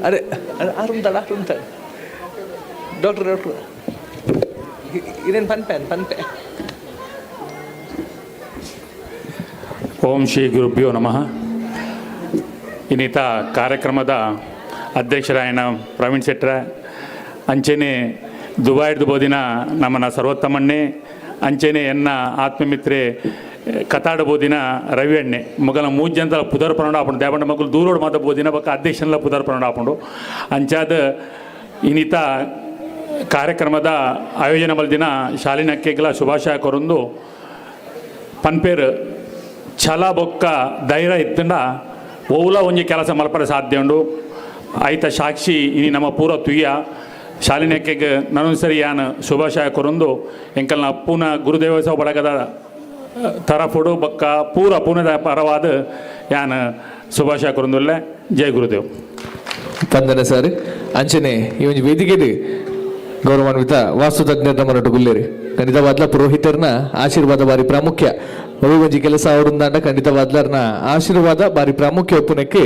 ಅರೆ ಆರುಂತಾಳ ಆರುಂತಾಳ ಡಾಕ್ಟ್ರ್ ಇದೇನು ಪನ್ಪೆ ಓಂ ಶ್ರೀ ಗುರುಭ್ಯೋ ನಮಃ. ಇನ್ನಿತ ಕಾರ್ಯಕ್ರಮದ ಅಧ್ಯಕ್ಷರಾಯಣ ಪ್ರವೀಣ್ ಶೆಟ್ರ ಅಂಚೆನೆ ದುಬಾಯ್ದು ಬೋದಿನ ನಮ್ಮನ ಸರ್ವೋತ್ತಮಣ್ಣೆ ಅಂಚೆನೆ ಎನ್ನ ಆತ್ಮಮಿತ್ರೆ ಕತಾಡ ಬೋದಿನ ರವಿ ಅಣ್ಣೆ ಮಗಲ ಮೂಜ್ಜಂತಲ ಪುದರ್ ಪರಣ ಆಪುಂಡು ದೇವಂಡ ಮಗಲು ದೂರೋಡು ಮಾತ ಬೋದಿನ ಬಕ್ಕ ಅಧ್ಯಕ್ಷನಲ್ಲ ಪುದರ್ ಪರಣ ಆಪುಂಡು ಅಂಚಾದ ಇನ್ನಿತ ಕಾರ್ಯಕ್ರಮದ ಆಯೋಜನೆ ಮಲ್ದಿನ ಶಾಲಿನ ಅಕ್ಕೆಗಳ ಶುಭಾಶಯ ಕೊರೊಂದು ಪನ್ಪೇರು ಛಲ ಬೊಕ್ಕ ಧೈರ್ಯ ಇತ್ತಂಡ ಓಲ ಒಂಜಿ ಕೆಲಸ ಮಲ್ಪರೆ ಸಾಧ್ಯ ಉಂಡು ಐತ ಸಾಕ್ಷಿ ಇನಿ ನಮ್ಮ ಪೂರ ತುಯ್ಯ ಶಾಲಿನಕ್ಕೆಗೆ ನಾನು ಸರಿ ಯಾನು ಶುಭಾಶಯ ಕೊರೊಂದು ಎಂಕಲ್ನ ಪೂನ ಗುರುದೇವೋತ್ಸವ ಬಳಗದ ತರಫುಡು ಬೊಕ್ಕ ಪೂರ ಪೂನದ ಪರವಾದ ಯಾನು ಶುಭಾಶಯ ಕೊರೊಂದುಲ್ಲೆ. ಜೈ ಗುರುದೇವ್. ಪಂದನ ಸರ್ ಅಂಚನೆ ಈ ಒಂದು ವೇದಿಕೆದು ಗೌರವಾನ್ವಿತ ವಾಸ್ತುತಜ್ಞರನ್ನ ಮರಟು ಗುಲ್ಲೇರಿ ಖಂಡಿತವಾದ್ಲ ಪುರೋಹಿತರನ್ನ ಆಶೀರ್ವಾದ ಬಾರಿ ಪ್ರಾಮುಖ್ಯ ಒಂಜಿ ಕೆಲಸ ಅವರುಂದಾಂಡ ಖಂಡಿತವಾದ್ಲರ್ನ ಆಶೀರ್ವಾದ ಬಾರಿ ಪ್ರಾಮುಖ್ಯ ಒಪ್ಪುನಕ್ಕೆ